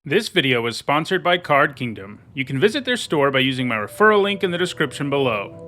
This video is sponsored by Card Kingdom. You can visit their store by using my referral link in the description below.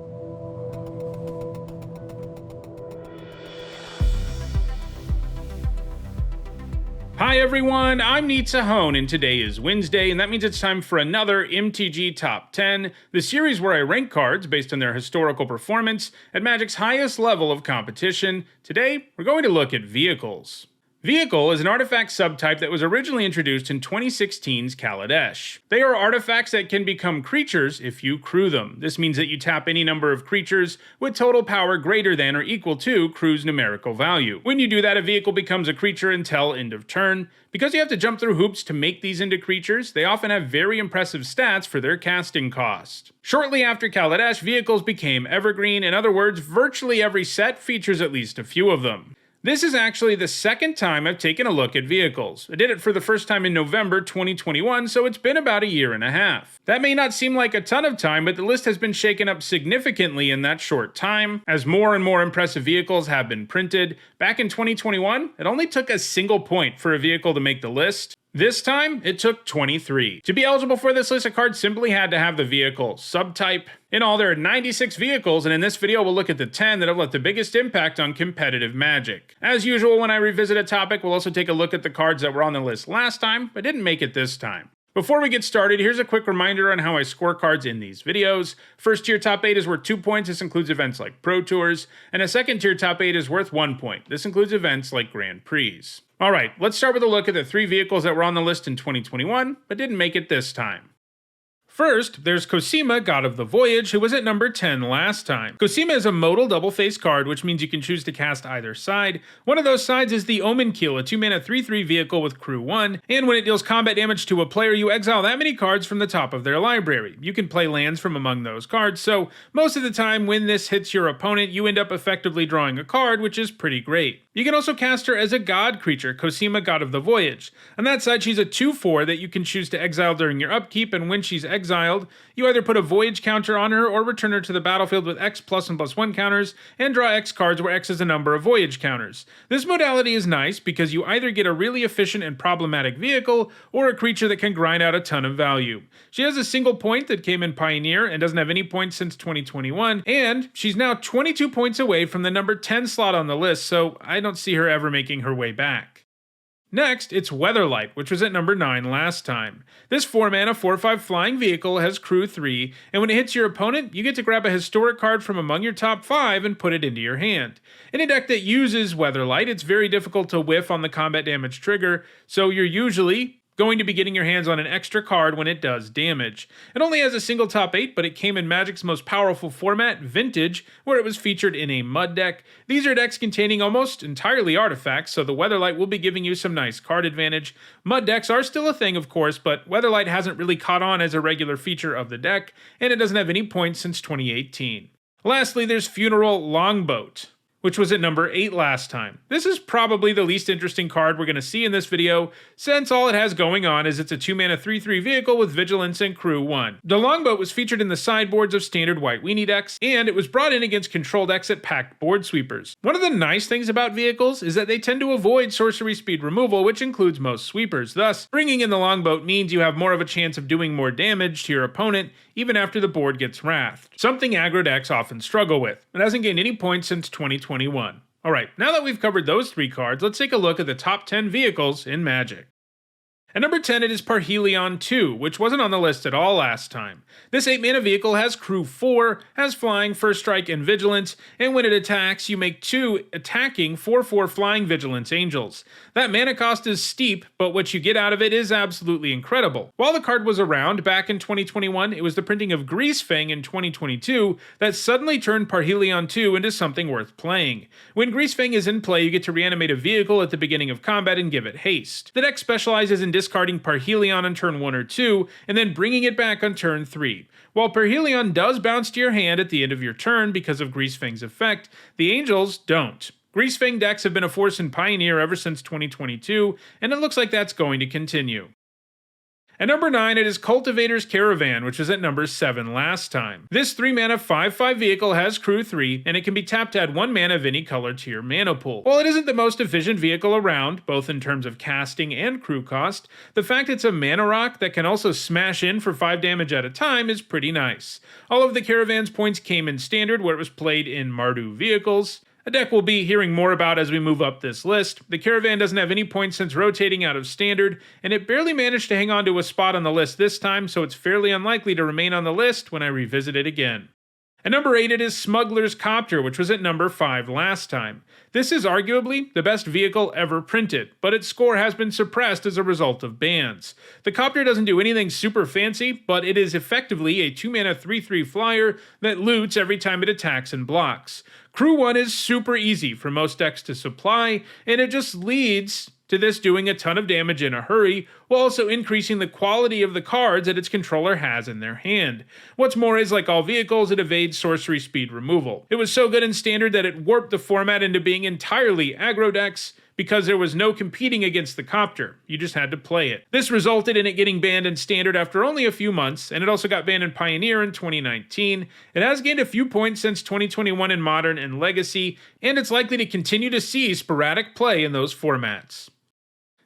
Hi everyone, I'm Nitsahone, and today is Wednesday, and that means it's time for another MTG Top 10, the series where I rank cards based on their historical performance at Magic's highest level of competition. Today, we're going to look at vehicles. Vehicle is an artifact subtype that was originally introduced in 2016's Kaladesh. They are artifacts that can become creatures if you crew them. This means that you tap any number of creatures with total power greater than or equal to crew's numerical value. When you do that, a vehicle becomes a creature until end of turn. Because you have to jump through hoops to make these into creatures, they often have very impressive stats for their casting cost. Shortly after Kaladesh, vehicles became evergreen. In other words, virtually every set features at least a few of them. This is actually the second time I've taken a look at vehicles. I did it for the first time in November 2021, so it's been about a year and a half. That may not seem like a ton of time, but the list has been shaken up significantly in that short time, as more and more impressive vehicles have been printed. Back in 2021, it only took a single point for a vehicle to make the list. This time, it took 23. To be eligible for this list, a card simply had to have the vehicle subtype. In all, there are 96 vehicles, and in this video, we'll look at the 10 that have left the biggest impact on competitive Magic. As usual, when I revisit a topic, we'll also take a look at the cards that were on the list last time, but didn't make it this time. Before we get started, here's a quick reminder on how I score cards in these videos. First tier top 8 is worth 2 points. This includes events like Pro Tours. And a second tier top 8 is worth 1 point. This includes events like Grand Prix. Alright, let's start with a look at the 3 vehicles that were on the list in 2021, but didn't make it this time. First, there's Kosima God of the Voyage, who was at number 10 last time. Kosima is a modal double-face card, which means you can choose to cast either side. One of those sides is the Omen Keel, a 2-mana 3/3 vehicle with crew 1, and when it deals combat damage to a player, you exile that many cards from the top of their library. You can play lands from among those cards, so most of the time when this hits your opponent, you end up effectively drawing a card, which is pretty great. You can also cast her as a god creature, Kosima God of the Voyage. On that side, she's a 2/4 that you can choose to exile during your upkeep, and when she's exiled, you either put a Voyage counter on her or return her to the battlefield with X plus and +1 counters and draw X cards where X is a number of Voyage counters. This modality is nice because you either get a really efficient and problematic vehicle or a creature that can grind out a ton of value. She has a single point that came in Pioneer and doesn't have any points since 2021, and she's now 22 points away from the number 10 slot on the list, so I don't see her ever making her way back. Next, it's Weatherlight, which was at number 9 last time. This 4-mana 4/5 flying vehicle has crew 3, and when it hits your opponent, you get to grab a historic card from among your top 5 and put it into your hand. In a deck that uses Weatherlight, it's very difficult to whiff on the combat damage trigger, so you're usually going to be getting your hands on an extra card when it does damage. It only has a single top 8, but it came in Magic's most powerful format, Vintage, where it was featured in a mud deck. These are decks containing almost entirely artifacts, so the Weatherlight will be giving you some nice card advantage. Mud decks are still a thing, of course, but Weatherlight hasn't really caught on as a regular feature of the deck, and it doesn't have any points since 2018. Lastly, there's Funeral Longboat, which was at number 8 last time. This is probably the least interesting card we're going to see in this video, since all it has going on is it's a 2-mana 3/3 vehicle with Vigilance and crew 1. The Longboat was featured in the sideboards of standard white weenie decks, and it was brought in against control decks at packed board sweepers. One of the nice things about vehicles is that they tend to avoid sorcery speed removal, which includes most sweepers. Thus, bringing in the Longboat means you have more of a chance of doing more damage to your opponent, even after the board gets wrathed. Something aggro decks often struggle with. It hasn't gained any points since 2021. Alright, now that we've covered those 3 cards, let's take a look at the top 10 vehicles in Magic. At number 10, it is Parhelion II, which wasn't on the list at all last time. This 8-mana vehicle has crew 4, has flying, first strike, and vigilance, and when it attacks, you make 2 attacking 4/4 flying vigilance angels. That mana cost is steep, but what you get out of it is absolutely incredible. While the card was around back in 2021, it was the printing of Greasefang in 2022 that suddenly turned Parhelion II into something worth playing. When Greasefang is in play, you get to reanimate a vehicle at the beginning of combat and give it haste. The deck specializes in discarding Parhelion on turn 1 or 2, and then bringing it back on turn 3. While Parhelion does bounce to your hand at the end of your turn because of Greasefang's effect, the angels don't. Greasefang decks have been a force in Pioneer ever since 2022, and it looks like that's going to continue. At number 9, it is Cultivator's Caravan, which was at number 7 last time. This 3-mana 5/5 vehicle has crew 3, and it can be tapped to add 1 mana of any color to your mana pool. While it isn't the most efficient vehicle around, both in terms of casting and crew cost, the fact it's a mana rock that can also smash in for 5 damage at a time is pretty nice. All of the Caravan's points came in Standard, where it was played in Mardu vehicles. A deck we'll be hearing more about as we move up this list. The Caravan doesn't have any points since rotating out of Standard, and it barely managed to hang on to a spot on the list this time, so it's fairly unlikely to remain on the list when I revisit it again. At number 8, it is Smugglers Chopper, which was at number 5 last time. This is arguably the best vehicle ever printed, but its score has been suppressed as a result of bans. The Copter doesn't do anything super fancy, but it is effectively a 2-mana 3/3 flyer that loots every time it attacks and blocks. Crew 1 is super easy for most decks to supply, and it just leads to this doing a ton of damage in a hurry, while also increasing the quality of the cards that its controller has in their hand. What's more is, like all vehicles, it evades sorcery speed removal. It was so good in Standard that it warped the format into being entirely aggro decks, because there was no competing against the Copter. You just had to play it. This resulted in it getting banned in Standard after only a few months, and it also got banned in Pioneer in 2019. It has gained a few points since 2021 in Modern and Legacy, and it's likely to continue to see sporadic play in those formats.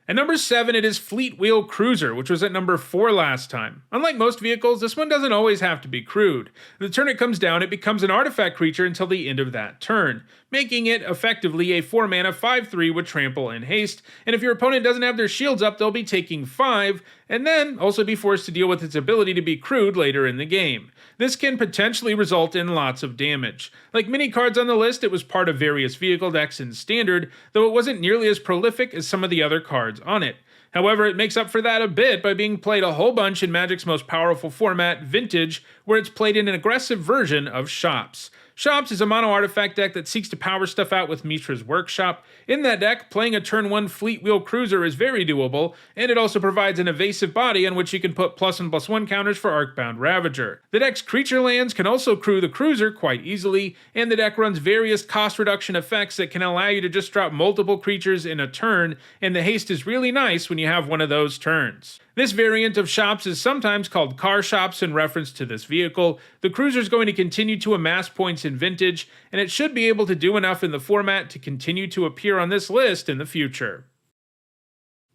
At number 7, it is Fleet Wheel Cruiser, which was at number 4 last time. Unlike most vehicles, this one doesn't always have to be crewed. The turn it comes down, it becomes an artifact creature until the end of that turn, making it effectively a 4-mana 5/3 with trample and haste, and if your opponent doesn't have their shields up, they'll be taking 5, and then also be forced to deal with its ability to be crewed later in the game. This can potentially result in lots of damage. Like many cards on the list, it was part of various vehicle decks in Standard, though it wasn't nearly as prolific as some of the other cards on it. However, it makes up for that a bit by being played a whole bunch in Magic's most powerful format, Vintage, where it's played in an aggressive version of Shops. Shops is a mono artifact deck that seeks to power stuff out with Mishra's Workshop. In that deck, playing a turn 1 Fleet Wheel Cruiser is very doable, and it also provides an evasive body on which you can put +1/+1 counters for Arcbound Ravager. The deck's creature lands can also crew the cruiser quite easily, and the deck runs various cost reduction effects that can allow you to just drop multiple creatures in a turn, and the haste is really nice when you have one of those turns. This variant of Shops is sometimes called Car Shops in reference to this vehicle. The cruiser is going to continue to amass points in Vintage, and it should be able to do enough in the format to continue to appear on this list in the future.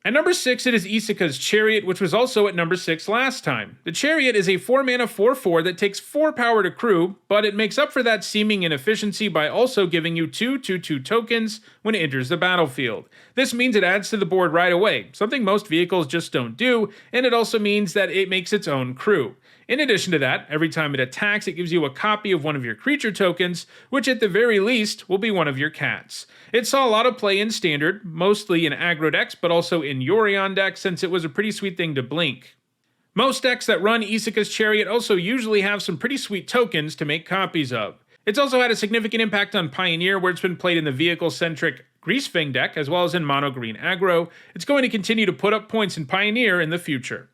At number 6, it is Isakas Chariot, which was also at number 6 last time. The Chariot is a 4-mana 4/4 that takes 4 power to crew, but it makes up for that seeming inefficiency by also giving you 2 2/2 tokens when it enters the battlefield. This means it adds to the board right away, something most vehicles just don't do, and it also means that it makes its own crew. In addition to that, every time it attacks, it gives you a copy of one of your creature tokens, which at the very least will be one of your cats. It saw a lot of play in Standard, mostly in aggro decks, but also in Yorion decks, since it was a pretty sweet thing to blink. Most decks that run Isakas Chariot also usually have some pretty sweet tokens to make copies of. It's also had a significant impact on Pioneer, where it's been played in the vehicle-centric Greasefang deck, as well as in mono-green aggro. It's going to continue to put up points in Pioneer in the future.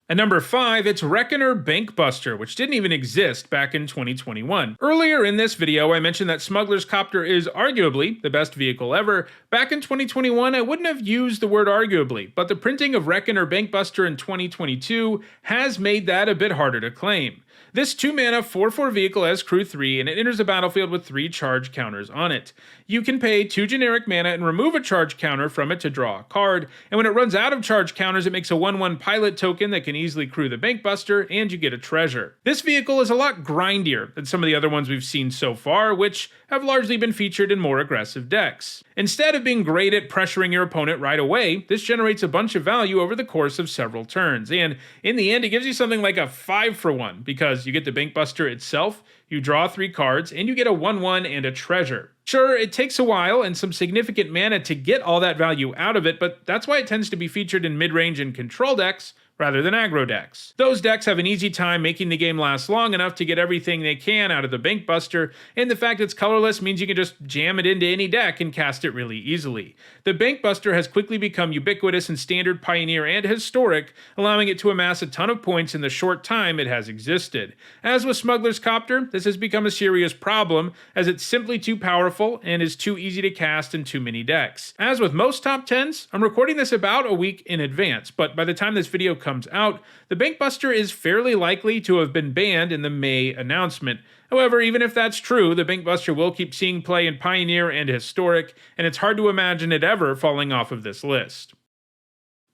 At number 5, it's Reckoner Bankbuster, which didn't even exist back in 2021. Earlier in this video, I mentioned that Smugglers Chopper is arguably the best vehicle ever. Back in 2021, I wouldn't have used the word arguably, but the printing of Reckoner Bankbuster in 2022 has made that a bit harder to claim. This 2-mana 4/4 vehicle has crew 3, and it enters the battlefield with 3 charge counters on it. You can pay 2 generic mana and remove a charge counter from it to draw a card, and when it runs out of charge counters, it makes a 1/1 pilot token that can easily crew the Bankbuster, and you get a treasure. This vehicle is a lot grindier than some of the other ones we've seen so far, which have largely been featured in more aggressive decks. Instead of being great at pressuring your opponent right away, this generates a bunch of value over the course of several turns, and in the end, it gives you something like a 5-for-1, because you get the Bankbuster itself, you draw 3 cards, and you get a 1/1 and a treasure. Sure, it takes a while and some significant mana to get all that value out of it, but that's why it tends to be featured in mid-range and control decks rather than aggro decks. Those decks have an easy time making the game last long enough to get everything they can out of the Bankbuster, and the fact it's colorless means you can just jam it into any deck and cast it really easily. The Bankbuster has quickly become ubiquitous in Standard, Pioneer, and Historic, allowing it to amass a ton of points in the short time it has existed. As with Smuggler's Chopper, this has become a serious problem as it's simply too powerful and is too easy to cast in too many decks. As with most top 10s, I'm recording this about a week in advance, but by the time this video comes out, the Bankbuster is fairly likely to have been banned in the May announcement. However, even if that's true, the Bankbuster will keep seeing play in Pioneer and Historic, and it's hard to imagine it ever falling off of this list.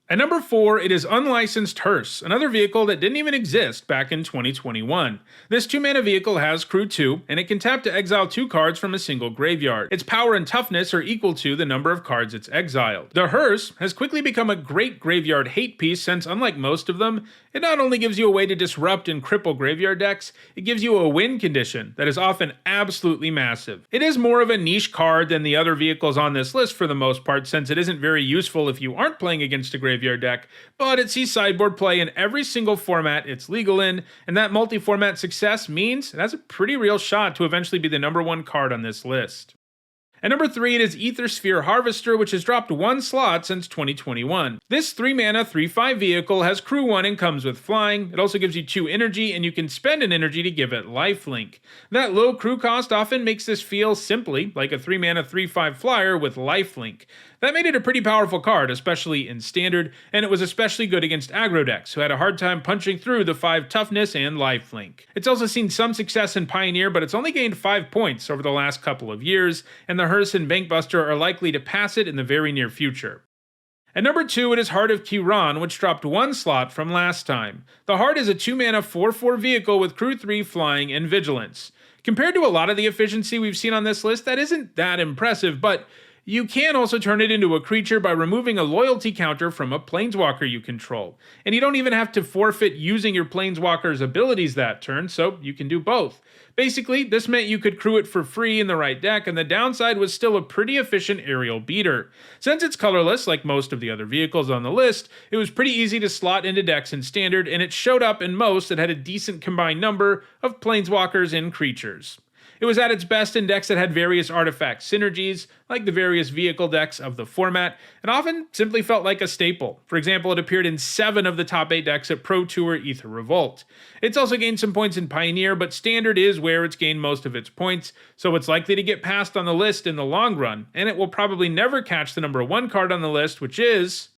At number 4, it is Unlicensed Hearse, another vehicle that didn't even exist back in 2021. This 2-mana vehicle has Crew 2, and it can tap to exile 2 cards from a single graveyard. Its power and toughness are equal to the number of cards it's exiled. The Hearse has quickly become a great graveyard hate piece since, unlike most of them, it not only gives you a way to disrupt and cripple graveyard decks, it gives you a win condition that is often absolutely massive. It is more of a niche card than the other vehicles on this list for the most part, since it isn't very useful if you aren't playing against a graveyard deck, but it sees sideboard play in every single format it's legal in, and that multi-format success means it has a pretty real shot to eventually be the number 1 card on this list. At number 3, it is Ethersphere Harvester, which has dropped 1 slot since 2021. This 3-mana 3/5 vehicle has Crew 1 and comes with flying. It also gives you 2 energy, and you can spend an energy to give it lifelink. That low crew cost often makes this feel simply like a 3-mana 3/5 flyer with lifelink. That made it a pretty powerful card, especially in Standard, and it was especially good against aggro decks, who had a hard time punching through the 5 toughness and lifelink. It's also seen some success in Pioneer, but it's only gained 5 points over the last couple of years, and the Hearse and Bankbuster are likely to pass it in the very near future. At number 2, it is Heart of Kiran, which dropped 1 slot from last time. The Heart is a 2-mana 4/4 vehicle with Crew 3 flying and vigilance. Compared to a lot of the efficiency we've seen on this list, that isn't that impressive, but you can also turn it into a creature by removing a loyalty counter from a planeswalker you control. And you don't even have to forfeit using your planeswalker's abilities that turn, so you can do both. Basically, this meant you could crew it for free in the right deck, and the downside was still a pretty efficient aerial beater. Since it's colorless, like most of the other vehicles on the list, it was pretty easy to slot into decks in Standard, and it showed up in most that had a decent combined number of planeswalkers and creatures. It was at its best in decks that had various artifact synergies, like the various vehicle decks of the format, and often simply felt like a staple. For example, it appeared in 7 of the top 8 decks at Pro Tour Aether Revolt. It's also gained some points in Pioneer, but Standard is where it's gained most of its points, so it's likely to get passed on the list in the long run, and it will probably never catch the number 1 card on the list, which is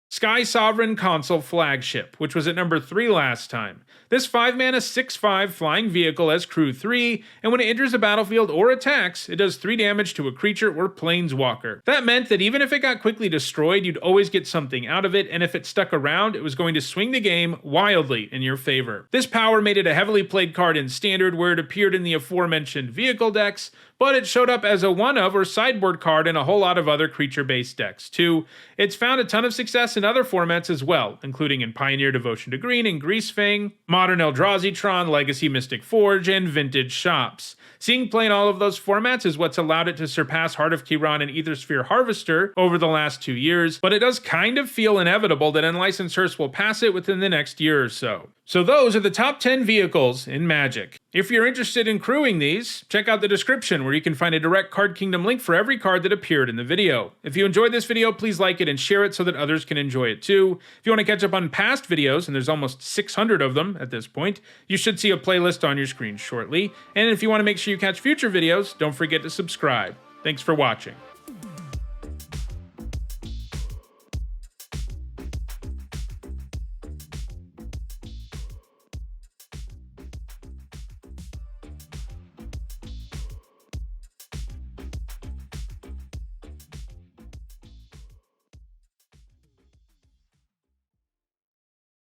Sky Sovereign Consul Flagship, which was at number 3 last time. This 5-mana 6/5 flying vehicle has Crew 3, and when it enters the battlefield or attacks, it does 3 damage to a creature or planeswalker. That meant that even if it got quickly destroyed, you'd always get something out of it, and if it stuck around, it was going to swing the game wildly in your favor. This power made it a heavily played card in Standard, where it appeared in the aforementioned vehicle decks, but it showed up as a one-of or sideboard card in a whole lot of other creature-based decks too. It's found a ton of success in other formats as well, including in Pioneer Devotion to Green and Greasefang, Modern Eldrazi-tron, Legacy Mystic Forge, and Vintage Shops. Seeing play in all of those formats is what's allowed it to surpass Heart of Kiran and Ethersphere Harvester over the last 2 years, but it does kind of feel inevitable that Unlicensed Hearse will pass it within the next year or so. So those are the top 10 vehicles in Magic. If you're interested in crewing these, check out the description where you can find a direct Card Kingdom link for every card that appeared in the video. If you enjoyed this video, please like it and share it so that others can enjoy it too. If you want to catch up on past videos, and there's almost 600 of them at this point, you should see a playlist on your screen shortly. And if you want to make sure you catch future videos, don't forget to subscribe. Thanks for watching.